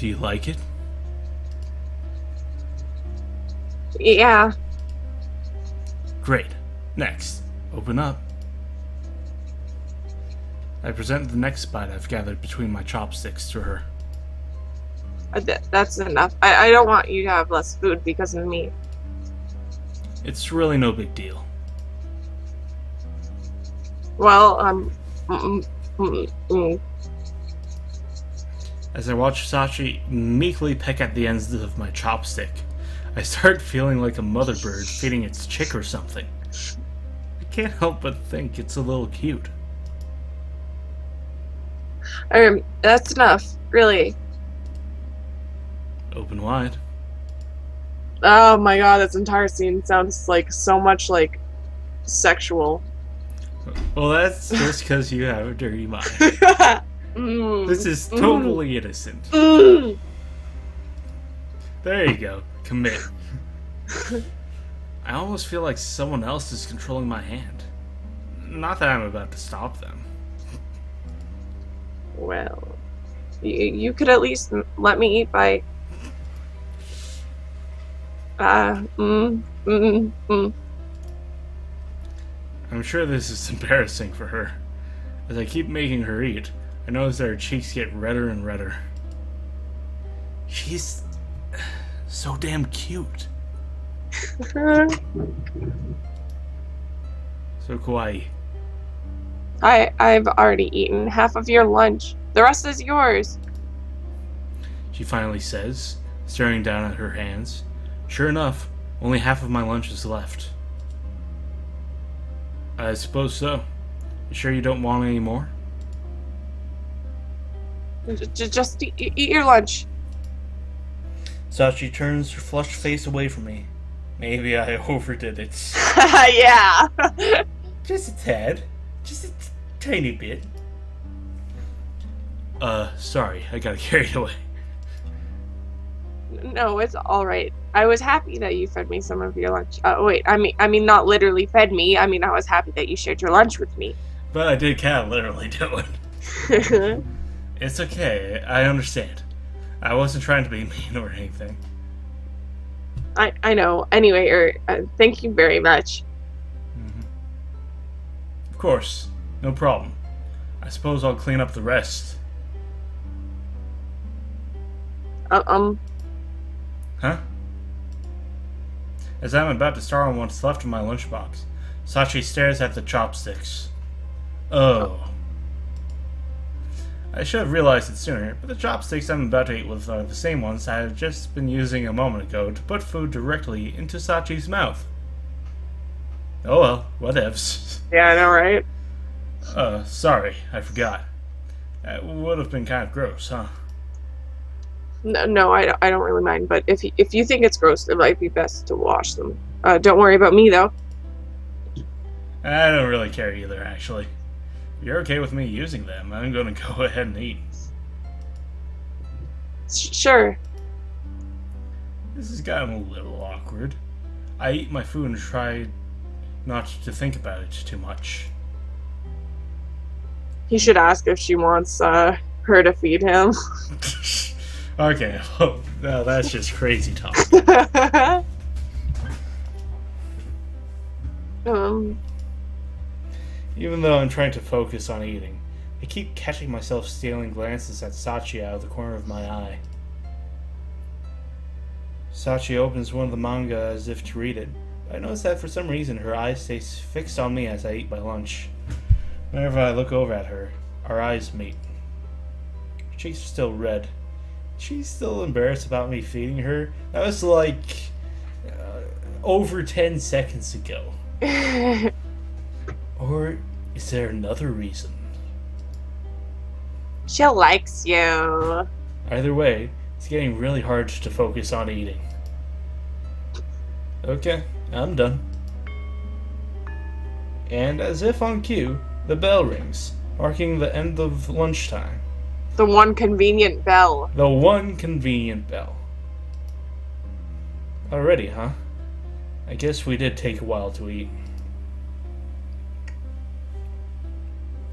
Do you like it? Yeah. Great. Next, open up. I present the next bite I've gathered between my chopsticks to her. That's enough. I don't want you to have less food because of me. It's really no big deal. Well, mm, mm, mm. As I watch Sachi meekly peck at the ends of my chopstick, I start feeling like a mother bird feeding its chick or something. I can't help but think it's a little cute. That's enough, really. Open wide. Oh my god, this entire scene sounds like so much like sexual. Well, that's just because you have a dirty mind. Mm, This is totally innocent. mm. There you go. Commit. I almost feel like someone else is controlling my hand. Not that I'm about to stop them. Well, you could at least let me eat by. Mm. I'm sure this is embarrassing for her. As I keep making her eat, I notice that her cheeks get redder and redder. She's so damn cute. So kawaii. I've already eaten half of your lunch. The rest is yours. She finally says, staring down at her hands. Sure enough, only half of my lunch is left. I suppose so. You sure you don't want any more? Just eat your lunch. Sachi turns her flushed face away from me. Maybe I overdid it. Yeah. Just a tad. Just a tiny bit. Sorry, I got carried away. No, it's all right. I was happy that you fed me some of your lunch. Wait, I mean, not literally fed me. I mean, I was happy that you shared your lunch with me. But I did kind of literally do it. It's okay, I understand. I wasn't trying to be mean or anything. I know. Anyway, thank you very much. Mm-hmm. Of course, no problem. I suppose I'll clean up the rest. Huh? As I'm about to start on what's left of my lunchbox, Sachi stares at the chopsticks. Oh. I should have realized it sooner, but the chopsticks I'm about to eat with are the same ones I had just been using a moment ago to put food directly into Sachi's mouth. Oh well, whatevs. Yeah, I know, right? Sorry, I forgot. That would have been kind of gross, huh? No, I don't really mind. But if you think it's gross, it might be best to wash them. Don't worry about me though. I don't really care either, actually. If you're okay with me using them, I'm gonna go ahead and eat. Sure. This has gotten a little awkward. I eat my food and try not to think about it too much. He should ask if she wants her to feed him. Okay, well, no, that's just crazy talk. Even though I'm trying to focus on eating, I keep catching myself stealing glances at Sachi out of the corner of my eye. Sachi opens one of the manga as if to read it, but I notice that for some reason her eyes stay fixed on me as I eat my lunch. Whenever I look over at her, our eyes meet. Her cheeks are still red. She's still embarrassed about me feeding her. That was like over 10 seconds ago. Or is there another reason? She likes you. Either way, it's getting really hard to focus on eating. Okay, I'm done. And as if on cue, the bell rings, marking the end of lunchtime. The one convenient bell. The one convenient bell. Already, huh? I guess we did take a while to eat.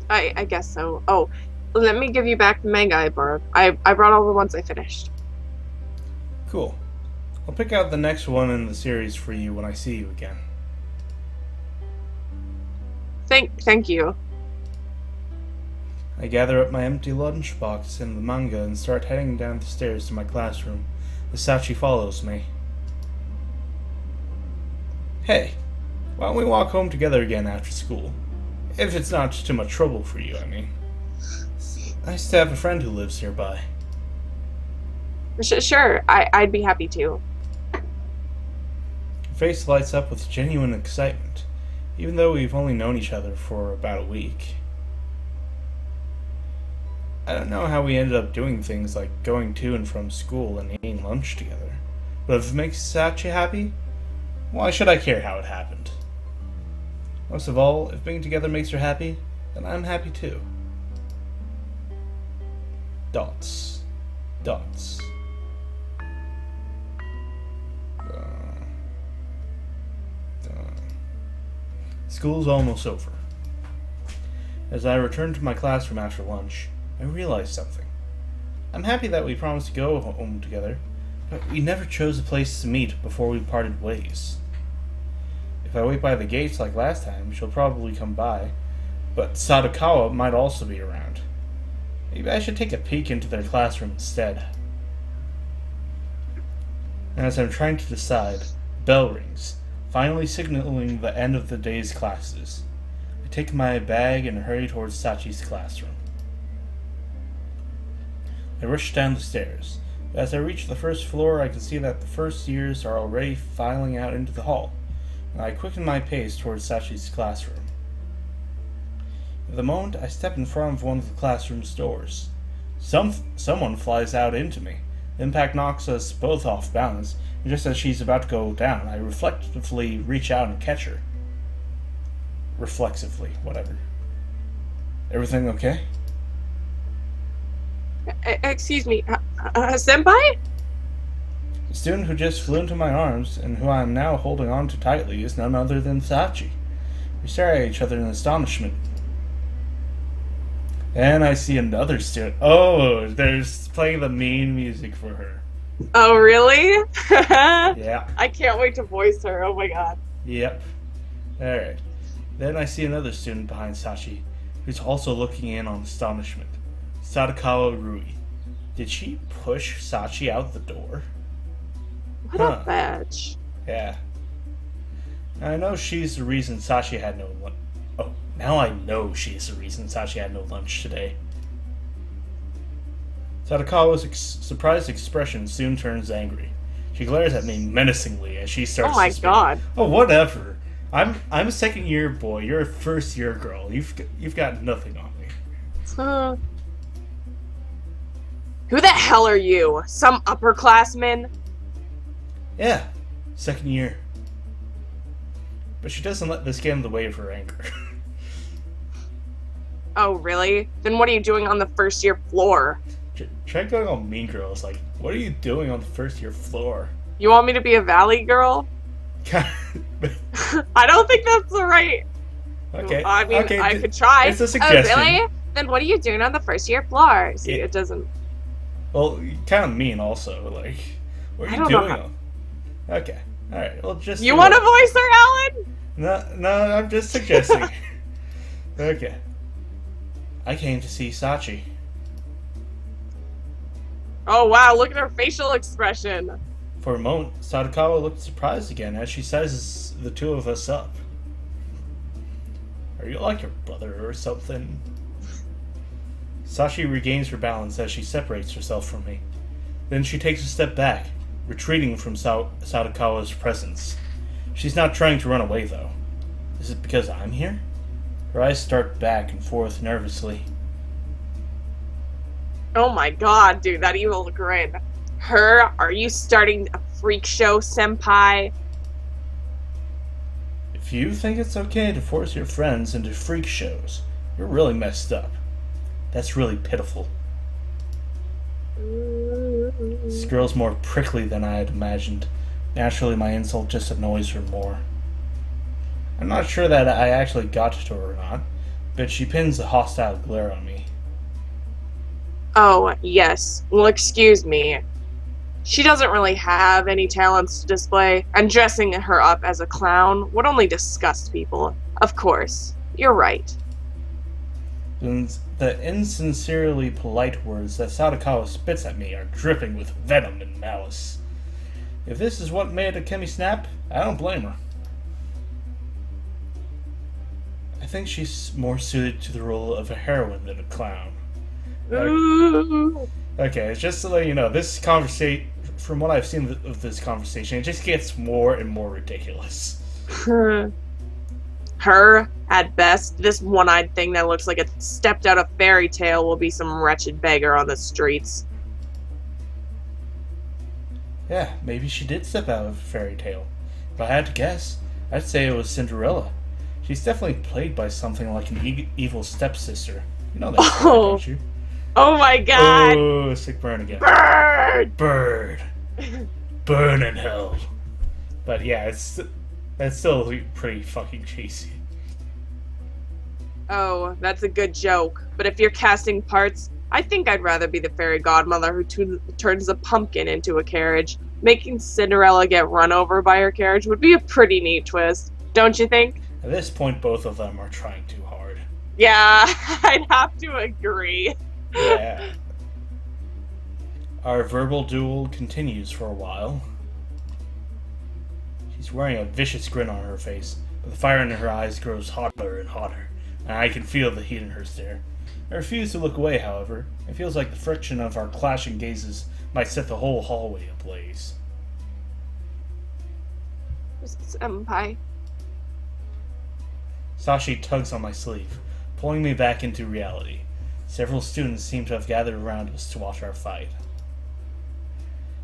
I guess so. Oh, let me give you back the manga I borrowed. I brought all the ones I finished. Cool. I'll pick out the next one in the series for you when I see you again. Thank you. I gather up my empty lunchbox and the manga and start heading down the stairs to my classroom. The Sachi follows me. Hey, why don't we walk home together again after school? If it's not too much trouble for you, I mean. It's nice to have a friend who lives nearby. Sure, I'd be happy to. Her face lights up with genuine excitement, even though we've only known each other for about a week. I don't know how we ended up doing things like going to and from school and eating lunch together, but if it makes Sachi happy, why should I care how it happened? Most of all, if being together makes her happy, then I'm happy too. Dots. Dots. School's almost over. As I return to my classroom after lunch, I realize something. I'm happy that we promised to go home together, but we never chose a place to meet before we parted ways. If I wait by the gates like last time, she'll probably come by, but Sadakawa might also be around. Maybe I should take a peek into their classroom instead. As I'm trying to decide, bell rings, finally signaling the end of the day's classes. I take my bag and hurry towards Sachi's classroom. I rush down the stairs. As I reach the first floor, I can see that the first years are already filing out into the hall, and I quicken my pace towards Sachi's classroom. At the moment, I step in front of one of the classroom's doors. Someone flies out into me. The impact knocks us both off balance, and just as she's about to go down, I reflexively reach out and catch her. Reflexively, whatever. Everything okay? Excuse me, senpai? The student who just flew into my arms, and who I am now holding on to tightly, is none other than Sachi. We stare at each other in astonishment. And I see another student. Oh, they're playing the main music for her. Oh, really? Yeah. I can't wait to voice her, oh my god. Yep. Alright. Then I see another student behind Sachi, who's also looking in on astonishment. Sadakawa Rui. Did she push Sachi out the door? What a bitch. Yeah. I know she's the reason Sachi had no lunch. Oh, now I know she's the reason Sachi had no lunch today. Sadakawa's surprised expression soon turns angry. She glares at me menacingly as she starts to speak. Oh my god. Oh, whatever. I'm a second-year boy. You're a first-year girl. You've got nothing on me. Who the hell are you? Some upperclassman? Yeah, second year. But she doesn't let this get in the way of her anger. Oh, really? Then what are you doing on the first year floor? Try going on Mean Girls, like, what are you doing on the first year floor? You want me to be a valley girl? I don't think that's the right... Okay. I mean, okay, I could try. It's a suggestion. Oh, really? Then what are you doing on the first year floor? See, it doesn't... Well, kind of mean also, like, what are you doing? Okay, alright, well just... You want to voice her, Alan? No, I'm just suggesting. Okay. I came to see Sachi. Oh wow, look at her facial expression. For a moment, Sadakawa looked surprised again as she sizes the two of us up. Are you like your brother or something? Sachi regains her balance as she separates herself from me. Then she takes a step back, retreating from Sadakawa's presence. She's not trying to run away, though. Is it because I'm here? Her eyes start back and forth nervously. Oh my god, dude, that evil grin. Her? Are you starting a freak show, senpai? If you think it's okay to force your friends into freak shows, you're really messed up. That's really pitiful. This girl's more prickly than I had imagined. Naturally, my insult just annoys her more. I'm not sure that I actually got to her or not, but she pins a hostile glare on me. Oh, yes. Well, excuse me. She doesn't really have any talents to display, and dressing her up as a clown would only disgust people. Of course, you're right. And the insincerely polite words that Sadakawa spits at me are dripping with venom and malice. If this is what made Akemi snap, I don't blame her. I think she's more suited to the role of a heroine than a clown. Okay, just to let you know, this conversation, from what I've seen of this conversation, it just gets more and more ridiculous. Her, at best, this one-eyed thing that looks like it stepped out of fairy tale will be some wretched beggar on the streets. Yeah, maybe she did step out of a fairy tale. If I had to guess, I'd say it was Cinderella. She's definitely plagued by something like an evil stepsister. You know that story, don't you? Oh my god! Oh, sick burn again. Bird! Burn in hell. But yeah, that's still pretty fucking cheesy. Oh, that's a good joke. But if you're casting parts, I think I'd rather be the fairy godmother who turns a pumpkin into a carriage. Making Cinderella get run over by her carriage would be a pretty neat twist, don't you think? At this point, both of them are trying too hard. Yeah, I'd have to agree. Yeah. Our verbal duel continues for a while. She's wearing a vicious grin on her face, but the fire in her eyes grows hotter and hotter, and I can feel the heat in her stare. I refuse to look away, however. It feels like the friction of our clashing gazes might set the whole hallway ablaze. Senpai. Sashi tugs on my sleeve, pulling me back into reality. Several students seem to have gathered around us to watch our fight.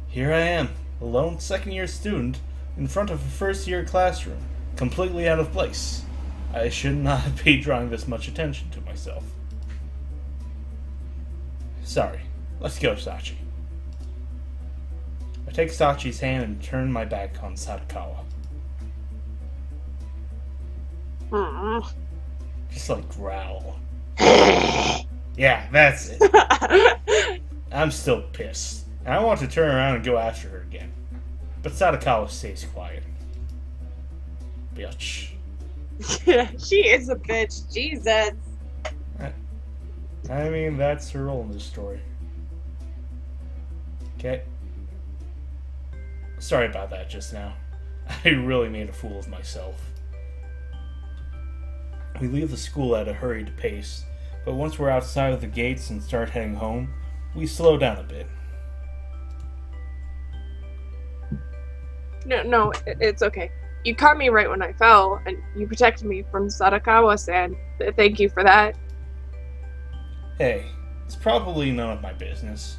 Here I am, a lone second-year student, in front of a first-year classroom, completely out of place. I should not be drawing this much attention to myself. Sorry, let's go, Sachi. I take Sachi's hand and turn my back on Sadakawa. Just like growl. Yeah, that's it. I'm still pissed, and I want to turn around and go after her again. But Sadakawa stays quiet. Bitch. She is a bitch, Jesus. I mean, that's her role in this story. Okay. Sorry about that just now. I really made a fool of myself. We leave the school at a hurried pace, but once we're outside of the gates and start heading home, we slow down a bit. No, it's okay. You caught me right when I fell, and you protected me from Sadakawa-san. Thank you for that. Hey, it's probably none of my business,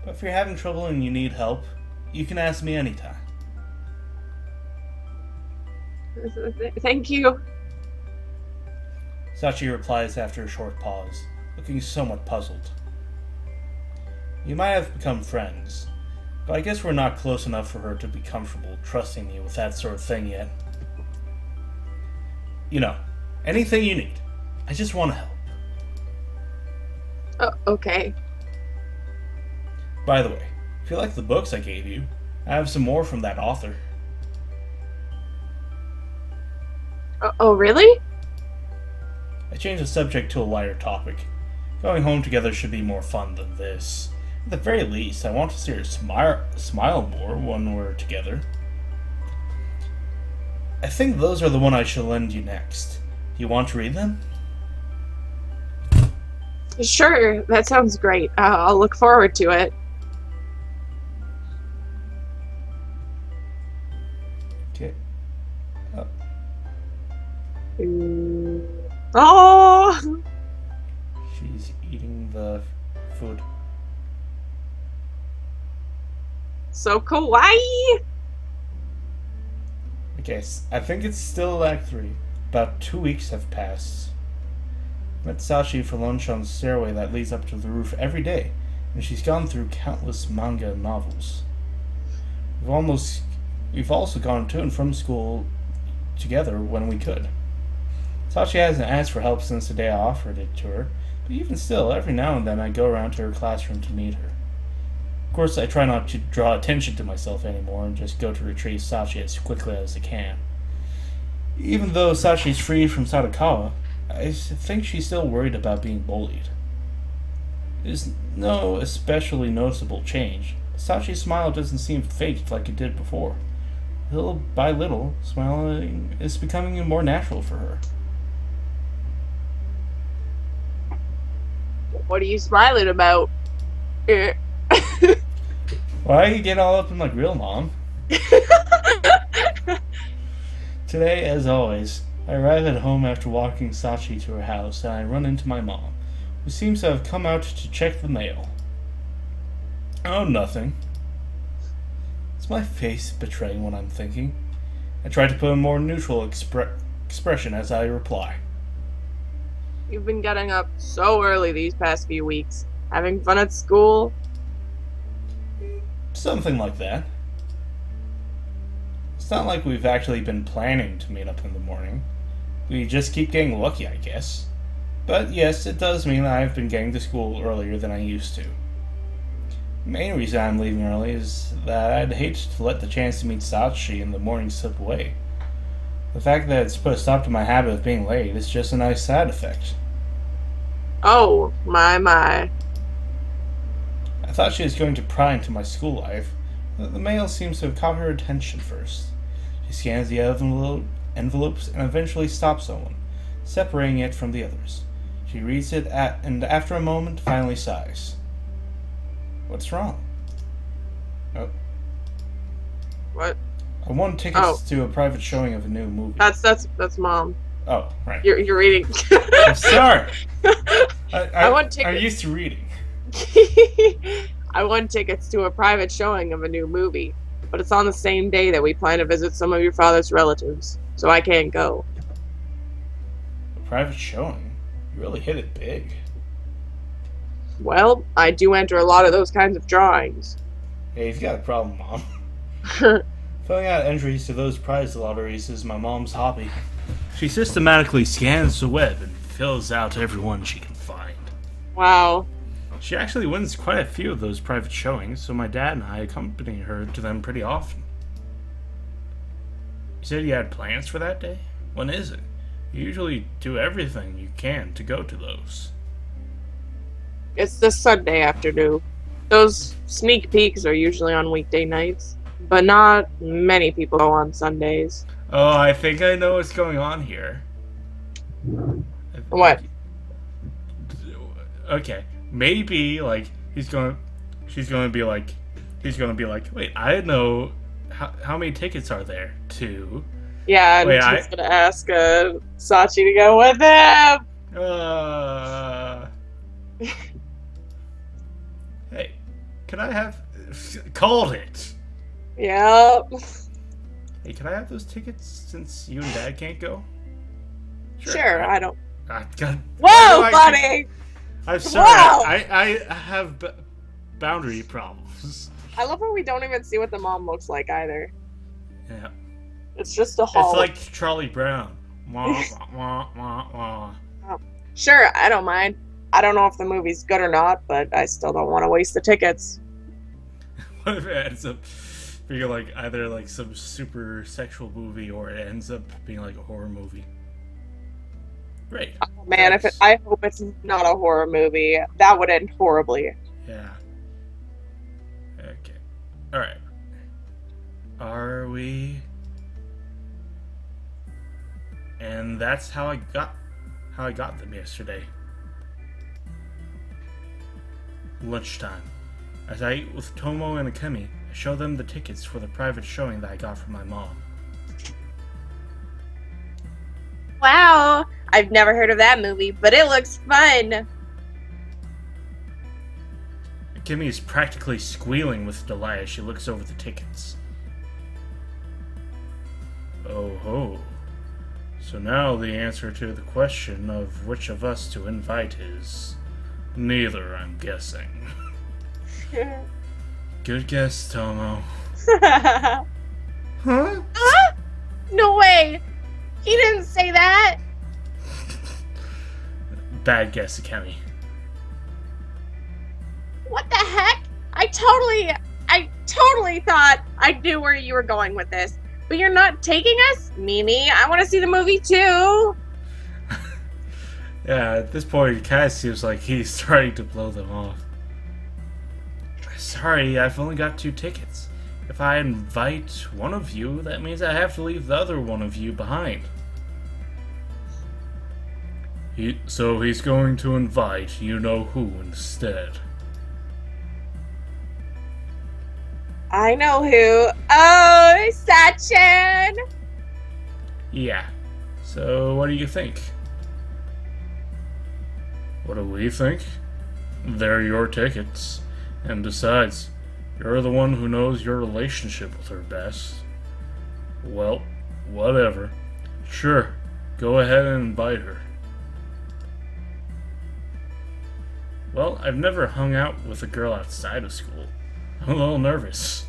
but if you're having trouble and you need help, you can ask me anytime. Thank you. Sachi replies after a short pause, looking somewhat puzzled. You might have become friends, but I guess we're not close enough for her to be comfortable trusting me with that sort of thing yet. You know, anything you need. I just want to help. Okay. By the way, if you like the books I gave you, I have some more from that author. Oh, really? I changed the subject to a lighter topic. Going home together should be more fun than this. At the very least, I want to see her smile more when we're together. I think those are the one I shall lend you next. Do you want to read them? Sure, that sounds great. I'll look forward to it. Okay. Oh! She's eating the food. So kawaii! Okay, I think it's still Act 3. About 2 weeks have passed. I met Sachi for lunch on the stairway that leads up to the roof every day, and she's gone through countless manga and novels. We've also gone to and from school together when we could. Sachi hasn't asked for help since the day I offered it to her, but even still, every now and then I go around to her classroom to meet her. Of course, I try not to draw attention to myself anymore and just go to retrieve Sachi as quickly as I can. Even though Sachi's free from Sadakawa, I think she's still worried about being bullied. There's no especially noticeable change. Sachi's smile doesn't seem faked like it did before. Little by little, smiling is becoming more natural for her. What are you smiling about? Why you get all up in my grill, Mom? Today, as always, I arrive at home after walking Sachi to her house, and I run into my mom, who seems to have come out to check the mail. Oh, nothing. Is my face betraying what I'm thinking? I try to put a more neutral expression as I reply. You've been getting up so early these past few weeks. Having fun at school? Something like that. It's not like we've actually been planning to meet up in the morning. We just keep getting lucky, I guess. But yes, it does mean that I've been getting to school earlier than I used to. The main reason I'm leaving early is that I'd hate to let the chance to meet Sachi in the morning slip away. The fact that it's put a stop to my habit of being late is just a nice side effect. Oh, my. I thought she was going to pry into my school life, but the mail seems to have caught her attention first. She scans the envelopes and eventually stops someone, separating it from the others. She reads it and after a moment finally sighs. What's wrong? Oh. What? I won tickets to a private showing of a new movie. That's Mom. Oh, right. You're reading. I'm sorry. I want tickets. I'm used to reading. I won tickets to a private showing of a new movie, but it's on the same day that we plan to visit some of your father's relatives, so I can't go. A private showing? You really hit it big. Well, I do enter a lot of those kinds of drawings. Hey, you've got a problem, Mom. Filling out entries to those prize lotteries is my mom's hobby. She systematically scans the web and fills out everyone she can find. Wow. She actually wins quite a few of those private showings, so my dad and I accompany her to them pretty often. You said you had plans for that day? When is it? You usually do everything you can to go to those. It's this Sunday afternoon. Those sneak peeks are usually on weekday nights, but not many people go on Sundays. Oh, I think I know what's going on here. What? Okay, maybe like she's gonna be like, wait, I know how many tickets are there? 2. Yeah, and she's gonna ask Sachi to go with him. Hey, can I have called it? Yep. Hey, can I have those tickets since you and Dad can't go? Sure, I don't. God. Whoa, buddy! I'm sorry. Whoa! I have boundary problems. I love how we don't even see what the mom looks like either. Yeah. It's just a hall. It's like Charlie Brown. Wah, wah, wah, wah. Sure, I don't mind. I don't know if the movie's good or not, but I still don't want to waste the tickets. What if it ends up being like either like some super sexual movie or it ends up being like a horror movie? Great. Oh man, I hope it's not a horror movie. That would end horribly. Yeah. Okay. Alright. Are we? And that's how I got them yesterday. Lunchtime. As I eat with Tomo and Akemi, I show them the tickets for the private showing that I got from my mom. Wow! I've never heard of that movie, but it looks fun! Akemi is practically squealing with delight as she looks over the tickets. Oh ho. So now the answer to the question of which of us to invite is neither, I'm guessing. Good guess, Tomo. Huh? No way! He didn't say that! Bad guess, Akemi. What the heck? I totally thought I knew where you were going with this. But you're not taking us? Mimi, I want to see the movie too. Yeah, at this point, it kind of seems like he's starting to blow them off. Sorry, I've only got 2 tickets. If I invite one of you, that means I have to leave the other one of you behind. So he's going to invite you-know-who instead. I know who. Oh, Sachin! Yeah. So, what do you think? What do we think? They're your tickets. And besides, you're the one who knows your relationship with her best. Well, whatever. Sure, go ahead and invite her. Well, I've never hung out with a girl outside of school. I'm a little nervous.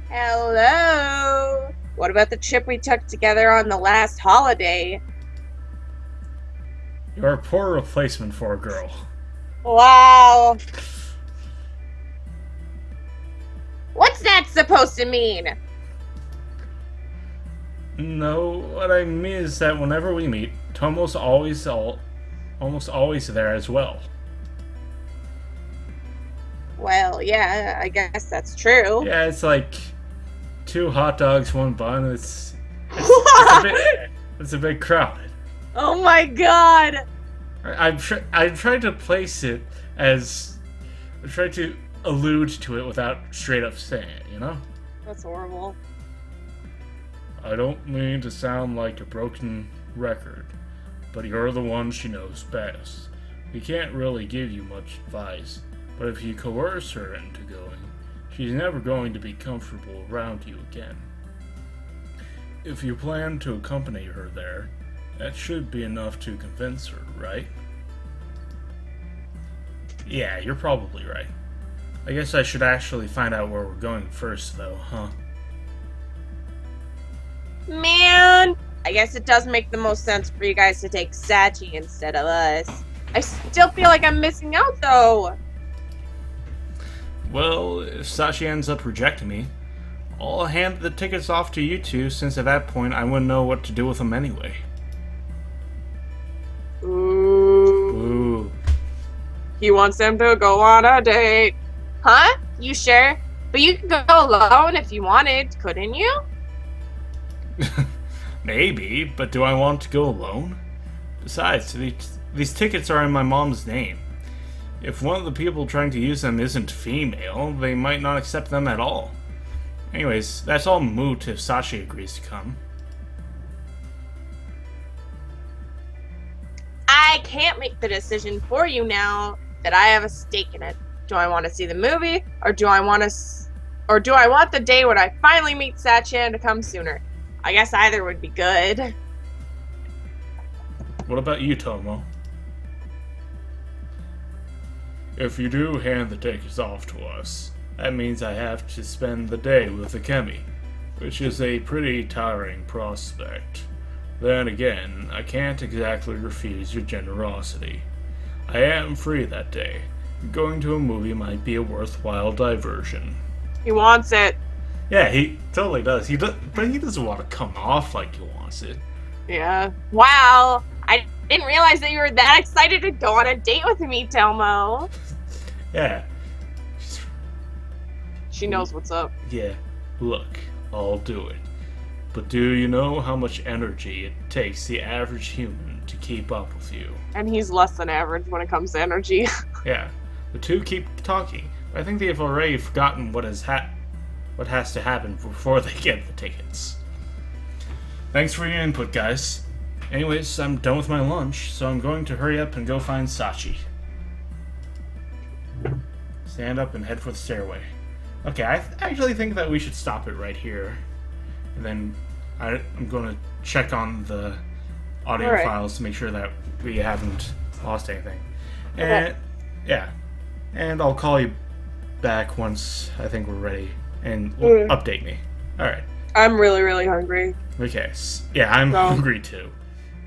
Hello! What about the trip we took together on the last holiday? You're a poor replacement for a girl. Wow! What's that supposed to mean? No, what I mean is that whenever we meet, Tomo's almost always there as well. Well, yeah, I guess that's true. Yeah, it's like 2 hot dogs, 1 bun. It's a bit crowded. Oh my god! I'm trying to place it as I'm trying to allude to it without straight up saying it, you know? That's horrible. I don't mean to sound like a broken record, but you're the one she knows best. We can't really give you much advice, but if you coerce her into going, she's never going to be comfortable around you again. If you plan to accompany her there, that should be enough to convince her, right? Yeah, you're probably right. I guess I should actually find out where we're going first, though, huh? Man! I guess it does make the most sense for you guys to take Sachi instead of us. I still feel like I'm missing out, though! Well, if Sachi ends up rejecting me, I'll hand the tickets off to you two, since at that point I wouldn't know what to do with them anyway. Ooh. Ooh. He wants them to go on a date. Huh? You sure? But you could go alone if you wanted, couldn't you? Maybe, but do I want to go alone? Besides, these tickets are in my mom's name. If one of the people trying to use them isn't female, they might not accept them at all. Anyways, that's all moot if Sachi agrees to come. I can't make the decision for you now that I have a stake in it. Do I want to see the movie, or do I want the day when I finally meet Sachin to come sooner? I guess either would be good. What about you, Tomo? If you do hand the tickets off to us, that means I have to spend the day with Akemi, which is a pretty tiring prospect. Then again, I can't exactly refuse your generosity. I am free that day. Going to a movie might be a worthwhile diversion. He wants it. Yeah, he totally does. But he doesn't want to come off like he wants it. Yeah. Wow. I didn't realize that you were that excited to go on a date with me, Tomo. Yeah. She knows what's up. Yeah. Look, I'll do it. But do you know how much energy it takes the average human to keep up with you? And he's less than average when it comes to energy. Yeah. The two keep talking. I think they've already forgotten what has to happen before they get the tickets. Thanks for your input, guys. Anyways, I'm done with my lunch, so I'm going to hurry up and go find Sachi. Stand up and head for the stairway. Okay, I actually think that we should stop it right here. And then I'm going to check on the audio files to make sure that we haven't lost anything. And yeah, and I'll call you back once I think we're ready, and update me. All right. I'm really, really hungry. Okay. Yeah, I'm hungry too.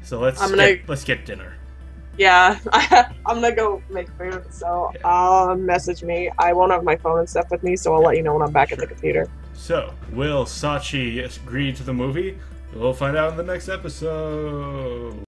So let's get dinner. Yeah, I'm gonna go make food, so message me. I won't have my phone and stuff with me, so I'll let you know when I'm back at the computer. So, will Sachi agree to the movie? We'll find out in the next episode.